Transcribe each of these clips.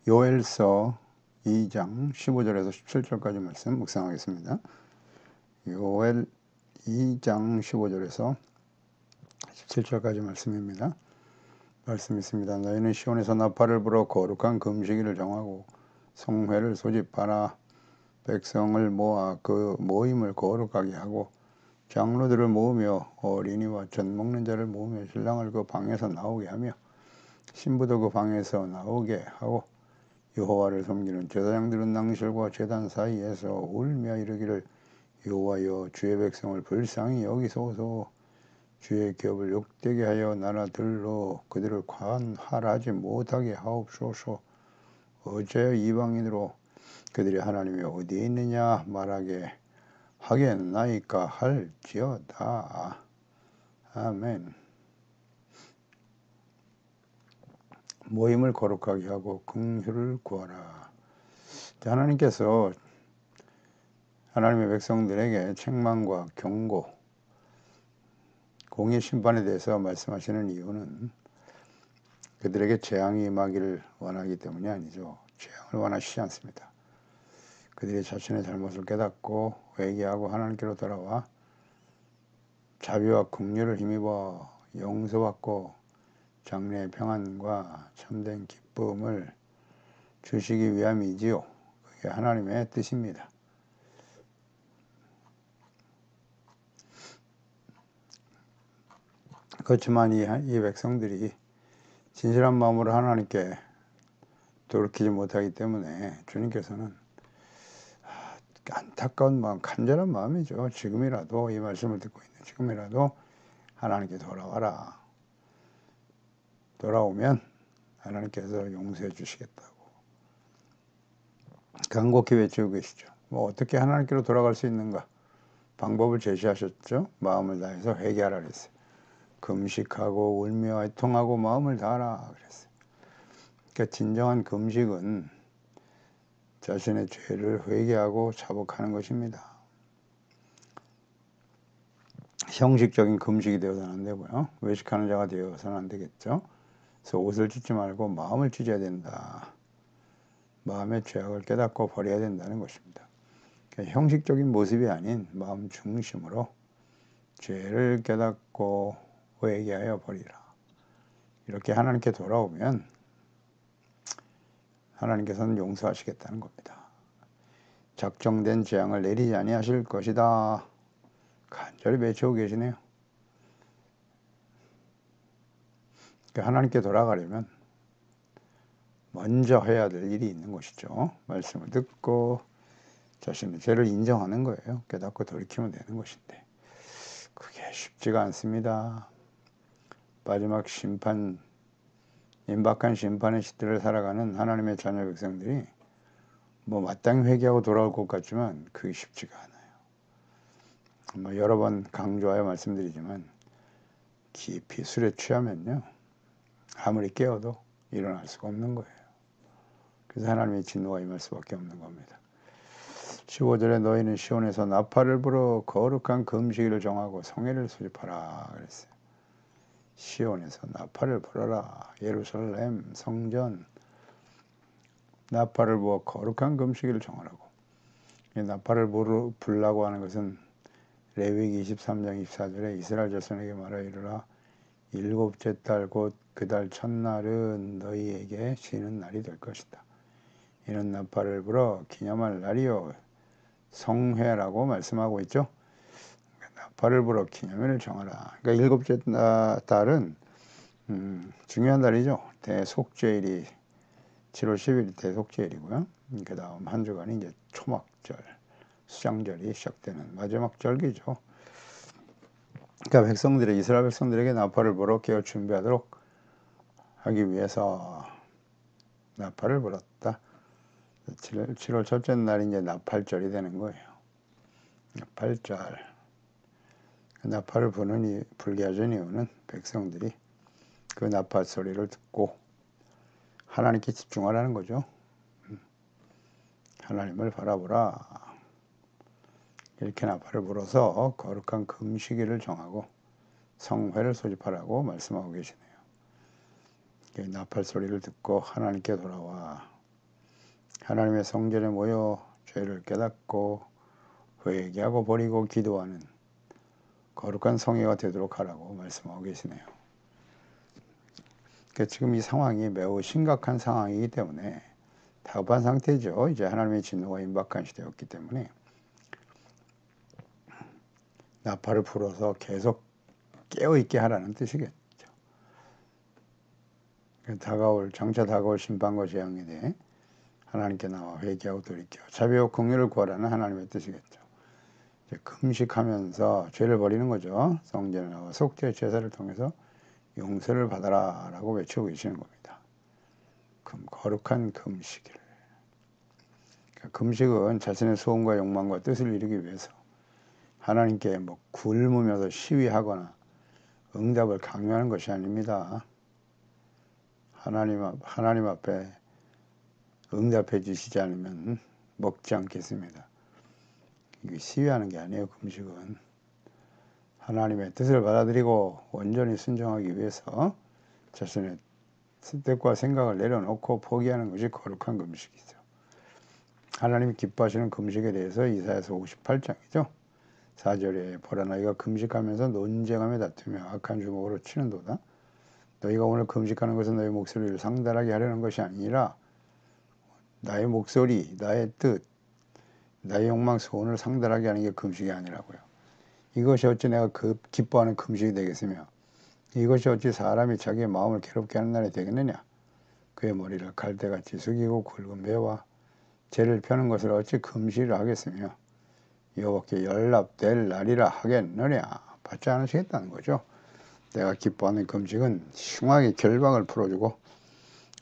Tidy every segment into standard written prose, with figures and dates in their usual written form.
요엘서 2장 15절에서 17절까지 말씀 묵상하겠습니다. 요엘 2장 15절에서 17절까지 말씀입니다. 말씀 있습니다. 너희는 시온에서 나팔을 불어 거룩한 금식일을 정하고 성회를 소집하라. 백성을 모아 그 모임을 거룩하게 하고 장로들을 모으며 어린이와 젖 먹는 자를 모으며 신랑을 그 방에서 나오게 하며 신부도 그 방에서 나오게 하고 여호와를 섬기는 제사장들은 낭실과 제단 사이에서 울며 이르기를 여호와여 주의 백성을 불쌍히 여기소서. 주의 기업을 욕되게 하여 나라들로 그들을 관할하지 못하게 하옵소서. 어째 이방인으로 그들이 하나님이 어디에 있느냐 말하게 하겠나이까 할지어다. 아멘. 모임을 거룩하게 하고 긍휼을 구하라. 하나님께서 하나님의 백성들에게 책망과 경고, 공의 심판에 대해서 말씀하시는 이유는 그들에게 재앙이 임하기를 원하기 때문이 아니죠. 재앙을 원하시지 않습니다. 그들이 자신의 잘못을 깨닫고 회개하고 하나님께로 돌아와 자비와 긍휼을 힘입어 용서받고 장래의 평안과 참된 기쁨을 주시기 위함이지요. 그게 하나님의 뜻입니다. 그렇지만 이 백성들이 진실한 마음으로 하나님께 돌이키지 못하기 때문에 주님께서는 안타까운 마음, 간절한 마음이죠. 지금이라도 이 말씀을 듣고 있는 지금이라도 하나님께 돌아와라. 돌아오면 하나님께서 용서해 주시겠다고 간곡히 외치고 계시죠. 어떻게 하나님께로 돌아갈 수 있는가? 방법을 제시하셨죠. 마음을 다해서 회개하라 그랬어요. 금식하고 울며 애통하고 마음을 다하라 그랬어요. 그러니까 진정한 금식은 자신의 죄를 회개하고 자복하는 것입니다. 형식적인 금식이 되어서는 안 되고요. 외식하는 자가 되어서는 안 되겠죠. 그래서 옷을 찢지 말고 마음을 찢어야 된다. 마음의 죄악을 깨닫고 버려야 된다는 것입니다. 그러니까 형식적인 모습이 아닌 마음 중심으로 죄를 깨닫고 회개하여 버리라. 이렇게 하나님께 돌아오면 하나님께서는 용서하시겠다는 겁니다. 작정된 재앙을 내리지 아니하실 것이다. 간절히 외치고 계시네요. 그러니까 하나님께 돌아가려면 먼저 해야 될 일이 있는 것이죠. 말씀을 듣고 자신의 죄를 인정하는 거예요. 깨닫고 돌이키면 되는 것인데 그게 쉽지가 않습니다. 마지막 심판, 임박한 심판의 시대를 살아가는 하나님의 자녀 백성들이 마땅히 회개하고 돌아올 것 같지만 그게 쉽지가 않아요. 여러 번 강조하여 말씀드리지만 깊이 술에 취하면요 아무리 깨어도 일어날 수가 없는 거예요. 그래서 하나님의 진노가 임할 수밖에 없는 겁니다. 15절에 너희는 시온에서 나팔을 불어 거룩한 금식일을 정하고 성회를 소집하라 그랬어요. 시온에서 나팔을 불어라. 예루살렘 성전 나팔을 부어 거룩한 금식일을 정하라고. 나팔을 불라고 하는 것은 레위기 23장 24절에 이스라엘 자손에게 말하여 이르라. 일곱째 달 곧 그 달 첫날은 너희에게 쉬는 날이 될 것이다. 이는 나팔을 불어 기념할 날이요 성회라고 말씀하고 있죠. 나팔을 불어 기념일을 정하라. 그러니까 일곱째 달은 중요한 달이죠. 대속죄일이 7월 10일이 대속죄일이고요. 그 다음 한 주간이 이제 초막절, 수장절이 시작되는 마지막 절기죠. 그러니까 백성들이 이스라엘 백성들에게 나팔을 불어 깨어 준비하도록 하기 위해서 나팔을 불었다. 7월 첫째 날이 이제 나팔절이 되는 거예요. 나팔절. 나팔을 불게 하신 이유는 백성들이 그 나팔 소리를 듣고 하나님께 집중하라는 거죠. 하나님을 바라보라. 이렇게 나팔을 불어서 거룩한 금식일을 정하고 성회를 소집하라고 말씀하고 계시네요. 나팔 소리를 듣고 하나님께 돌아와 하나님의 성전에 모여 죄를 깨닫고 회개하고 버리고 기도하는 거룩한 성회가 되도록 하라고 말씀하고 계시네요. 그러니까 지금 이 상황이 매우 심각한 상황이기 때문에 다급한 상태죠. 이제 하나님의 진노가 임박한 시대였기 때문에 나팔을 불어서 계속 깨어있게 하라는 뜻이겠죠. 장차 다가올 심판과 재앙에 대해 하나님께 나와 회개하고 돌이켜 자비와 긍휼을 구하라는 하나님의 뜻이겠죠. 이제 금식하면서 죄를 버리는 거죠. 성전에 나와 속죄 제사를 통해서 용서를 받아라 라고 외치고 계시는 겁니다. 거룩한 금식을. 그러니까 금식은 자신의 소원과 욕망과 뜻을 이루기 위해서 하나님께 굶으면서 시위하거나 응답을 강요하는 것이 아닙니다. 하나님 앞에 응답해 주시지 않으면 먹지 않겠습니다. 이게 시위하는 게 아니에요. 금식은 하나님의 뜻을 받아들이고 온전히 순종하기 위해서 자신의 뜻과 생각을 내려놓고 포기하는 것이 거룩한 금식이죠. 하나님이 기뻐하시는 금식에 대해서 이사야서 58장이죠. 4절에 보라 너희가 금식하면서 논쟁하며 다투며 악한 주먹으로 치는도다. 너희가 오늘 금식하는 것은 너희 목소리를 상달하게 하려는 것이 아니라 나의 목소리, 나의 뜻, 나의 욕망, 소원을 상달하게 하는 게 금식이 아니라고요. 이것이 어찌 내가 기뻐하는 금식이 되겠으며 이것이 어찌 사람이 자기의 마음을 괴롭게 하는 날이 되겠느냐. 그의 머리를 갈대같이 숙이고 굵은 배와 죄를 펴는 것을 어찌 금식을 하겠으며 여호와께 연락될 날이라 하겠느냐. 받지 않으시겠다는 거죠. 내가 기뻐하는 금식은 흉악의 결박을 풀어주고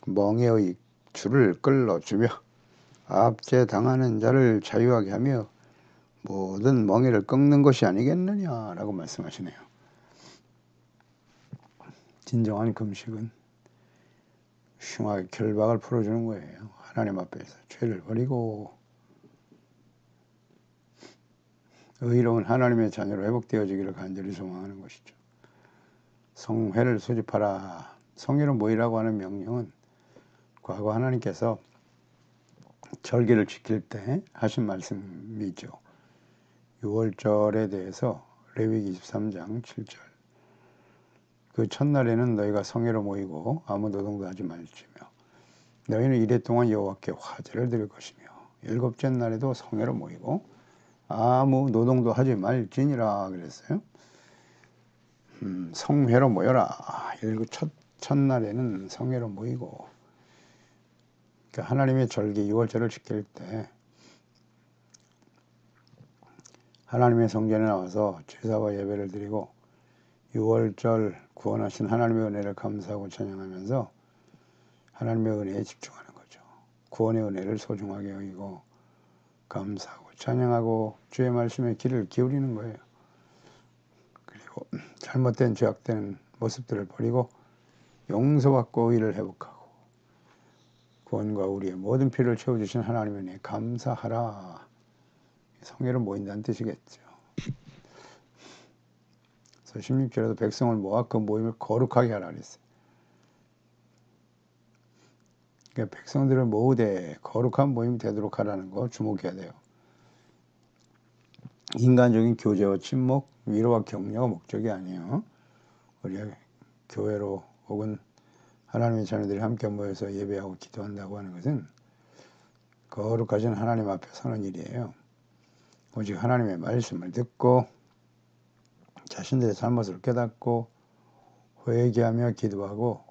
멍에의 줄을 끌어주며 압제당하는 자를 자유하게 하며 모든 멍에를 꺾는 것이 아니겠느냐라고 말씀하시네요. 진정한 금식은 흉악의 결박을 풀어주는 거예요. 하나님 앞에서 죄를 버리고 의로운 하나님의 자녀로 회복되어지기를 간절히 소망하는 것이죠. 성회를 소집하라. 성회로 모이라고 하는 명령은 과거 하나님께서 절기를 지킬 때 하신 말씀이죠. 6월절에 대해서 레위기 23장 7절 그 첫날에는 너희가 성회로 모이고 아무 노동도 하지 말지며 너희는 이래 동안 여호와께 화제를 드릴 것이며 일곱째 날에도 성회로 모이고 아무 노동도 하지 말지니라 그랬어요. 성회로 모여라. 첫날에는 성회로 모이고 그러니까 하나님의 절기 6월절을 지킬 때 하나님의 성전에 나와서 제사와 예배를 드리고 6월절 구원하신 하나님의 은혜를 감사하고 찬양하면서 하나님의 은혜에 집중하는 거죠. 구원의 은혜를 소중하게 여기고 감사하고 찬양하고 주의 말씀에 귀를 기울이는 거예요. 그리고 잘못된 죄악된 모습들을 버리고 용서받고 의를 회복하고 구원과 우리의 모든 필요를 채워주신 하나님의 은혜에 감사하라. 성회로 모인다는 뜻이겠죠. 그래서 16절에도 백성을 모아 그 모임을 거룩하게 하라 그랬어요. 그러니까 백성들을 모으되 거룩한 모임이 되도록 하라는 거 주목해야 돼요. 인간적인 교제와 친목, 위로와 격려가 목적이 아니에요. 우리가 교회로 혹은 하나님의 자녀들이 함께 모여서 예배하고 기도한다고 하는 것은 거룩하신 하나님 앞에 서는 일이에요. 오직 하나님의 말씀을 듣고 자신들의 잘못을 깨닫고 회개하며 기도하고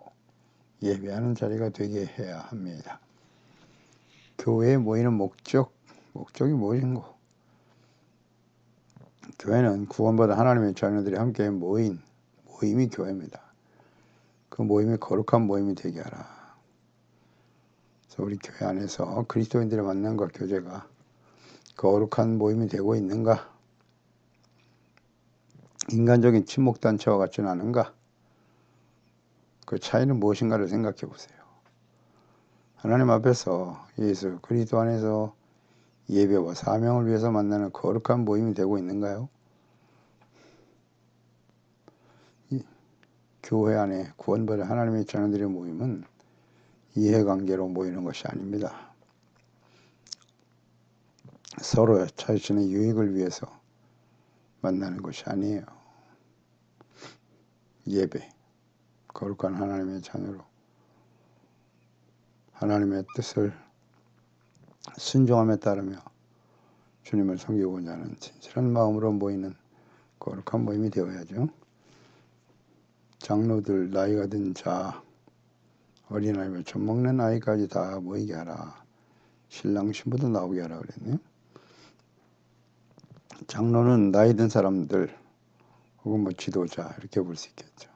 예배하는 자리가 되게 해야 합니다. 교회에 모이는 목적이 무엇인고? 교회는 구원받은 하나님의 자녀들이 함께 모임이 교회입니다. 그 모임이 거룩한 모임이 되게 하라. 그래서 우리 교회 안에서 그리스도인들의 만남과 교제가 거룩한 모임이 되고 있는가? 인간적인 친목단체와 같지는 않은가? 그 차이는 무엇인가를 생각해 보세요. 하나님 앞에서 예수 그리스도 안에서 예배와 사명을 위해서 만나는 거룩한 모임이 되고 있는가요? 교회 안에 구원받은 하나님의 자녀들의 모임은 이해관계로 모이는 것이 아닙니다. 서로 자신의 유익을 위해서 만나는 것이 아니에요. 예배, 거룩한 하나님의 자녀로 하나님의 뜻을 순종함에 따르며 주님을 섬기고자 하는 진실한 마음으로 모이는 거룩한 모임이 되어야죠. 장로들, 나이가 든 자, 어린아이며 젖먹는 아이까지 다 모이게 하라. 신랑 신부도 나오게 하라 그랬네요. 장로는 나이 든 사람들 혹은 뭐 지도자 이렇게 볼 수 있겠죠.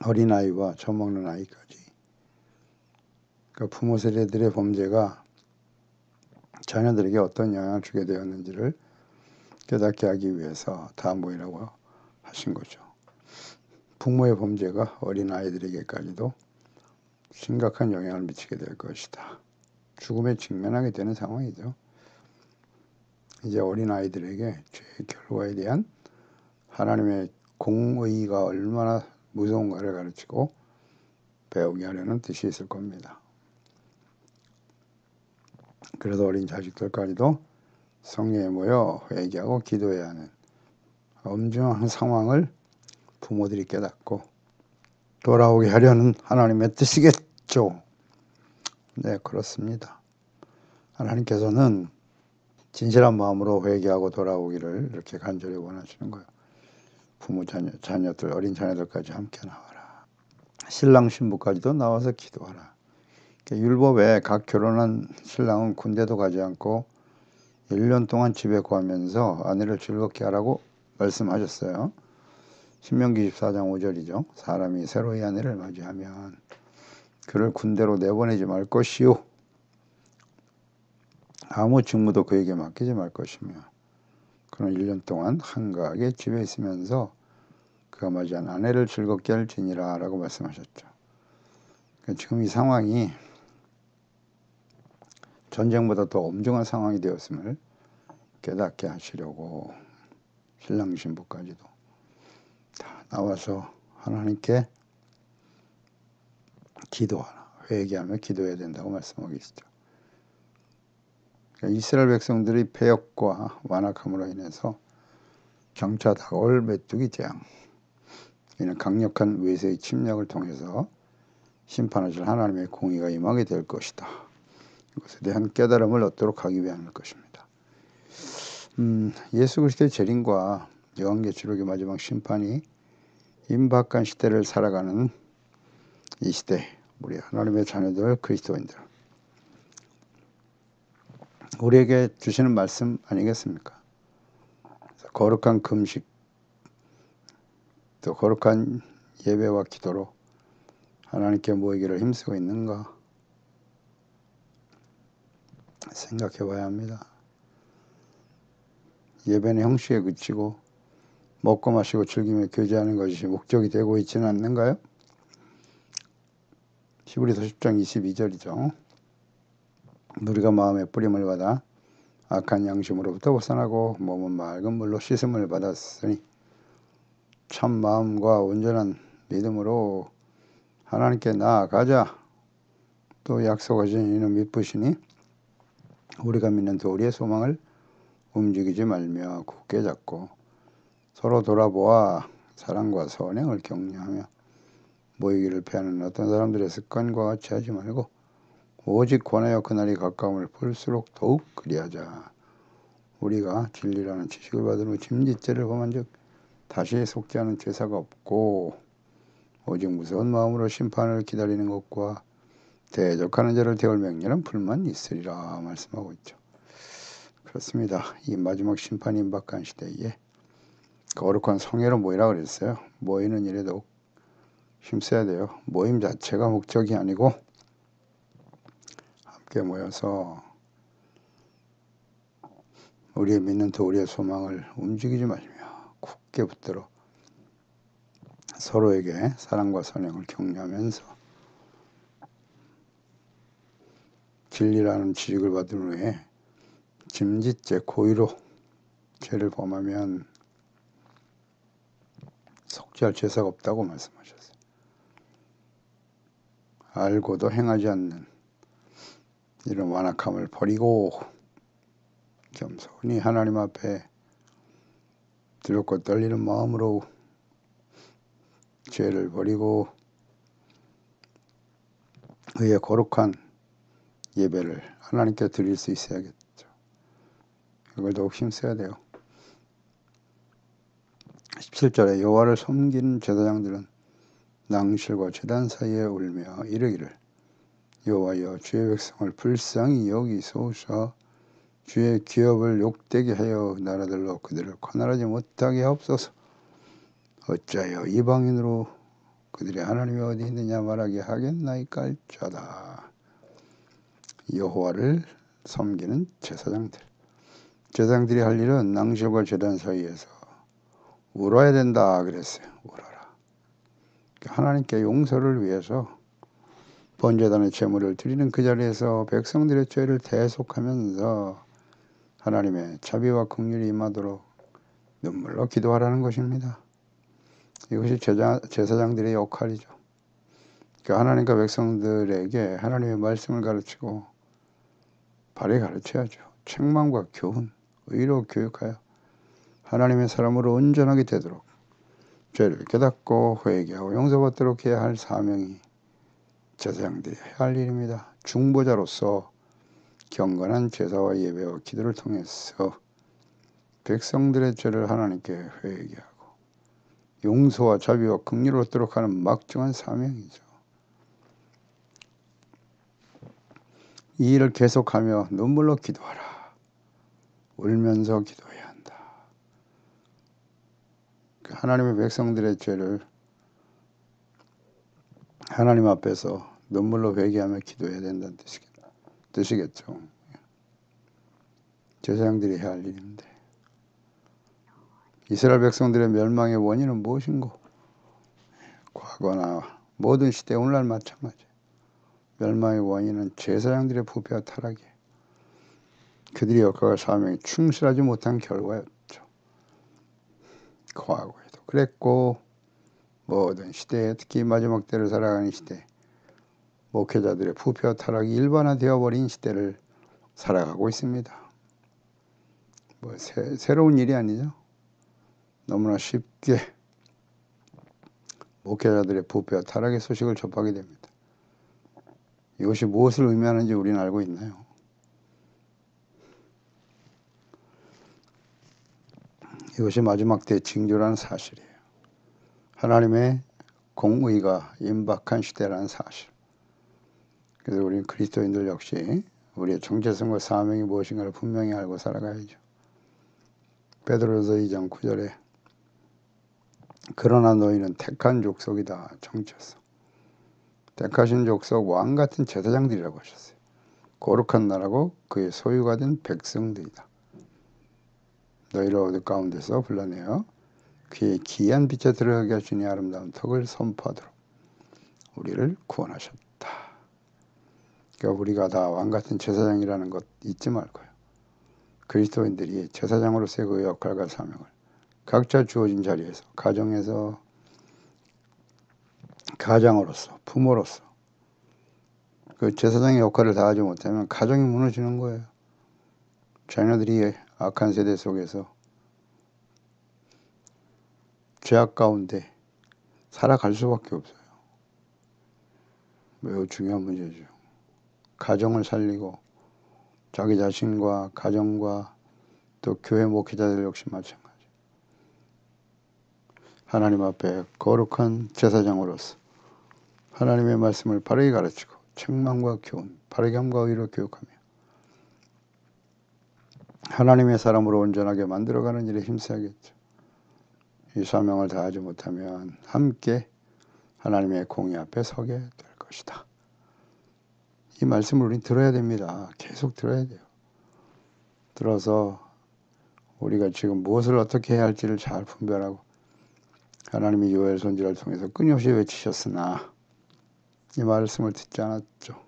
어린아이와 젖먹는 아이까지. 그러니까 부모 세대들의 범죄가 자녀들에게 어떤 영향을 주게 되었는지를 깨닫게 하기 위해서 다 모이라고 하신 거죠. 부모의 범죄가 어린아이들에게까지도 심각한 영향을 미치게 될 것이다. 죽음에 직면하게 되는 상황이죠. 이제 어린아이들에게 죄의 결과에 대한 하나님의 공의가 얼마나 무서운가를 가르치고 배우게 하려는 뜻이 있을 겁니다. 그래서 어린 자식들까지도 성령에 모여 회개하고 기도해야 하는 엄중한 상황을 부모들이 깨닫고 돌아오게 하려는 하나님의 뜻이겠죠. 네, 그렇습니다. 하나님께서는 진실한 마음으로 회개하고 돌아오기를 이렇게 간절히 원하시는 거예요. 부모, 자녀들, 어린 자녀들까지 함께 나와라. 신랑 신부까지도 나와서 기도하라. 율법에 각 결혼한 신랑은 군대도 가지 않고 1년 동안 집에 거하면서 아내를 즐겁게 하라고 말씀하셨어요. 신명기 24장 5절이죠. 사람이 새로이 아내를 맞이하면 그를 군대로 내보내지 말 것이요. 아무 직무도 그에게 맡기지 말 것이며 그는 1년 동안 한가하게 집에 있으면서 그가 맞이한 아내를 즐겁게 할지니라 라고 말씀하셨죠. 그러니까 지금 이 상황이 전쟁보다 더 엄중한 상황이 되었음을 깨닫게 하시려고 신랑 신부까지도 다 나와서 하나님께 기도하라. 회개하며 기도해야 된다고 말씀하고 계시죠. 그러니까 이스라엘 백성들의 패역과 완악함으로 인해서 장차 다가올 메뚜기 재앙, 이는 강력한 외세의 침략을 통해서 심판하실 하나님의 공의가 임하게 될 것이다. 이것에 대한 깨달음을 얻도록 하기 위함일 것입니다. 예수 그리스도의 재림과 요한계시록의 마지막 심판이 임박한 시대를 살아가는 이 시대, 우리 하나님의 자녀들 그리스도인들, 우리에게 주시는 말씀 아니겠습니까? 거룩한 금식, 또 거룩한 예배와 기도로 하나님께 모이기를 힘쓰고 있는가 생각해 봐야 합니다. 예배는 형식에 그치고 먹고 마시고 즐기며 교제하는 것이 목적이 되고 있지는 않는가요? 히브리서 10장 22절이죠. 우리가 마음의 뿌림을 받아 악한 양심으로부터 벗어나고 몸은 맑은 물로 씻음을 받았으니 참 마음과 온전한 믿음으로 하나님께 나아가자. 또 약속하신 이는 미쁘시니 우리가 믿는 도리의 소망을 움직이지 말며 굳게 잡고 서로 돌아보아 사랑과 선행을 격려하며 모이기를 피하는 어떤 사람들의 습관과 같이 하지 말고 오직 권하여 그날이 가까움을 볼수록 더욱 그리하자. 우리가 진리라는 지식을 받은 후 짐짓죄를 범한 즉 다시 속지 않은 죄사가 없고 오직 무서운 마음으로 심판을 기다리는 것과 대적하는 자를 대할 명령은 불만 있으리라 말씀하고 있죠. 그렇습니다. 이 마지막 심판이 임박한 시대에 거룩한 성회로 모이라 그랬어요. 모이는 일에 더욱 힘써야 돼요. 모임 자체가 목적이 아니고 함께 모여서 우리의 믿는 도리의 소망을 움직이지 말며 굳게 붙들어 서로에게 사랑과 선행을 격려하면서 진리라는 지식을 받은 후에 짐짓죄 고의로 죄를 범하면 속죄할 죄사가 없다고 말씀하셨어요. 알고도 행하지 않는 이런 완악함을 버리고 겸손히 하나님 앞에 두렵고 떨리는 마음으로 죄를 버리고 의의 거룩한 예배를 하나님께 드릴 수 있어야겠죠. 이걸 더욱 힘써야 돼요. 17절에 여호와를 섬기는 제사장들은 낭실과 제단 사이에 울며 이르기를 여호와여 주의 백성을 불쌍히 여기소서 주의 기업을 욕되게 하여 나라들로 그들을 관할하지 못하게 하옵소서. 어찌하여 이방인으로 그들의 하나님이 어디 있느냐 말하게 하겠나이까 할지어다. 여호와를 섬기는 제사장들이 할 일은 낭실과 제단 사이에서 울어야 된다 그랬어요. 울어라. 하나님께 용서를 위해서 번제단의 제물을 드리는 그 자리에서 백성들의 죄를 대속하면서 하나님의 자비와 긍휼이 임하도록 눈물로 기도하라는 것입니다. 이것이 제사장들의 역할이죠. 그러니까 하나님과 백성들에게 하나님의 말씀을 가르치고 바르게 가르쳐야죠. 책망과 교훈, 의로 교육하여 하나님의 사람으로 온전하게 되도록 죄를 깨닫고 회개하고 용서받도록 해야 할 사명이 제사장들이 해야 할 일입니다. 중보자로서 경건한 제사와 예배와 기도를 통해서 백성들의 죄를 하나님께 회개하고 용서와 자비와 긍휼을 얻도록 하는 막중한 사명이죠. 이 일을 계속하며 눈물로 기도하라. 울면서 기도해야 한다. 하나님의 백성들의 죄를 하나님 앞에서 눈물로 회개하며 기도해야 된다는 뜻이겠죠. 제사장들이 해야 할 일인데 이스라엘 백성들의 멸망의 원인은 무엇인고? 과거나 모든 시대 오늘날 마찬가지. 멸망의 원인은 제사장들의 부패와 타락이에요. 그들의 역할과 사명에 충실하지 못한 결과였죠. 과거에도 그랬고 모든 시대에 특히 마지막 때를 살아가는 시대 목회자들의 부패와 타락이 일반화되어 버린 시대를 살아가고 있습니다. 새로운 일이 아니죠. 너무나 쉽게 목회자들의 부패와 타락의 소식을 접하게 됩니다. 이것이 무엇을 의미하는지 우리는 알고 있나요? 이것이 마지막 때의 징조라는 사실이에요. 하나님의 공의가 임박한 시대라는 사실. 그래서 우리는 그리스도인들 역시 우리의 정체성과 사명이 무엇인가를 분명히 알고 살아가야죠. 베드로서 2장 9절에 그러나 너희는 택한 족속이다. 정체성. 택하신 족속 왕같은 제사장들이라고 하셨어요. 거룩한 나라고 그의 소유가 된 백성들이다. 너희를 어둠 가운데서 불러내어 그의 기이한 빛에 들어가게 하시니 아름다운 덕을 선포하도록 우리를 구원하셨다. 그러니까 우리가 다 왕같은 제사장이라는 것 잊지 말고요. 그리스도인들이 제사장으로서의 그 역할과 사명을 각자 주어진 자리에서 가정에서 가장으로서 부모로서 그 제사장의 역할을 다하지 못하면 가정이 무너지는 거예요. 자녀들이 악한 세대 속에서 죄악 가운데 살아갈 수밖에 없어요. 매우 중요한 문제죠. 가정을 살리고 자기 자신과 가정과 또 교회 목회자들 역시 마찬가지. 하나님 앞에 거룩한 제사장으로서 하나님의 말씀을 바르게 가르치고 책망과 교훈, 바르게 함과 의로 교육하며 하나님의 사람으로 온전하게 만들어가는 일에 힘써야겠죠. 이 사명을 다하지 못하면 함께 하나님의 공의 앞에 서게 될 것이다. 이 말씀을 우리는 들어야 됩니다. 계속 들어야 돼요. 들어서 우리가 지금 무엇을 어떻게 해야 할지를 잘 분별하고 하나님이 요엘 선지자를 통해서 끊임없이 외치셨으나 이 말씀을 듣지 않았죠.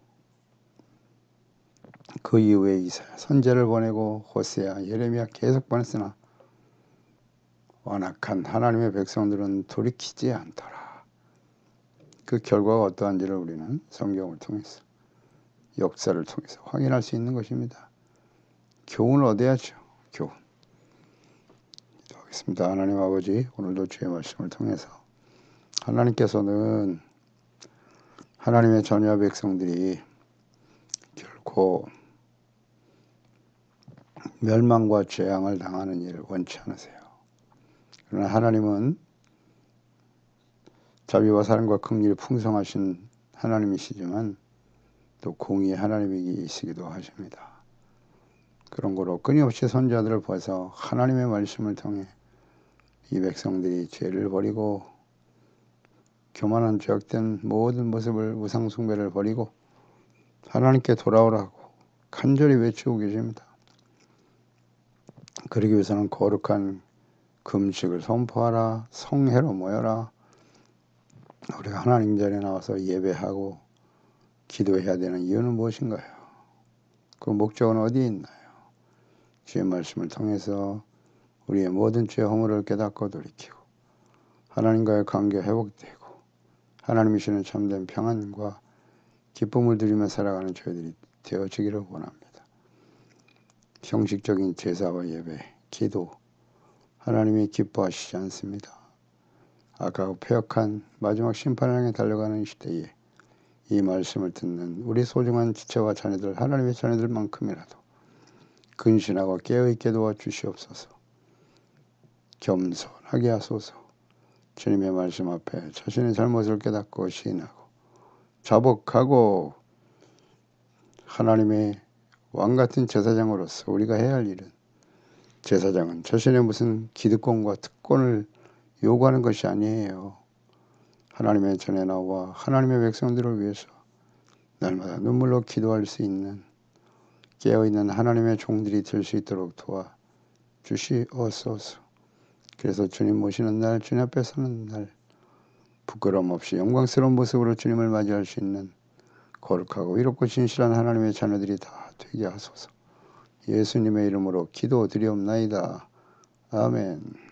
그 이후에 이사야 선지자를 보내고 호세아, 예레미야 계속 보냈으나 완악한 하나님의 백성들은 돌이키지 않더라. 그 결과가 어떠한지를 우리는 성경을 통해서 역사를 통해서 확인할 수 있는 것입니다. 교훈을 얻어야죠. 교훈. 기도하겠습니다. 하나님 아버지, 오늘도 주의 말씀을 통해서 하나님께서는 하나님의 자녀 백성들이 결코 멸망과 재앙을 당하는 일을 원치 않으세요. 그러나 하나님은 자비와 사랑과 긍휼이 풍성하신 하나님이시지만 또 공의의 하나님이시기도 하십니다. 그런 거로 끊임없이 선지자들을 보아서 하나님의 말씀을 통해 이 백성들이 죄를 버리고 교만한 죄악된 모든 모습을 우상 숭배를 버리고 하나님께 돌아오라고 간절히 외치고 계십니다. 그러기 위해서는 거룩한 금식을 선포하라, 성회로 모여라, 우리가 하나님 자리에 나와서 예배하고 기도해야 되는 이유는 무엇인가요? 그 목적은 어디에 있나요? 주의 말씀을 통해서 우리의 모든 죄 허물을 깨닫고 돌이키고 하나님과의 관계 회복되고 하나님이시는 참된 평안과 기쁨을 누리며 살아가는 저희들이 되어지기를 원합니다. 형식적인 제사와 예배, 기도, 하나님이 기뻐하시지 않습니다. 아까 폐역한 마지막 심판을 향해 달려가는 시대에 이 말씀을 듣는 우리 소중한 지체와 자녀들, 하나님의 자녀들만큼이라도 근신하고 깨어있게 도와주시옵소서. 겸손하게 하소서. 주님의 말씀 앞에 자신의 잘못을 깨닫고 시인하고 자복하고 하나님의 왕같은 제사장으로서 우리가 해야 할 일은, 제사장은 자신의 무슨 기득권과 특권을 요구하는 것이 아니에요. 하나님의 전에 나와 하나님의 백성들을 위해서 날마다 눈물로 기도할 수 있는 깨어있는 하나님의 종들이 될 수 있도록 도와주시옵소서. 그래서 주님 모시는 날, 주님 앞에 서는 날 부끄러움 없이 영광스러운 모습으로 주님을 맞이할 수 있는 거룩하고 이롭고 진실한 하나님의 자녀들이 다 되게 하소서. 예수님의 이름으로 기도드리옵나이다. 아멘.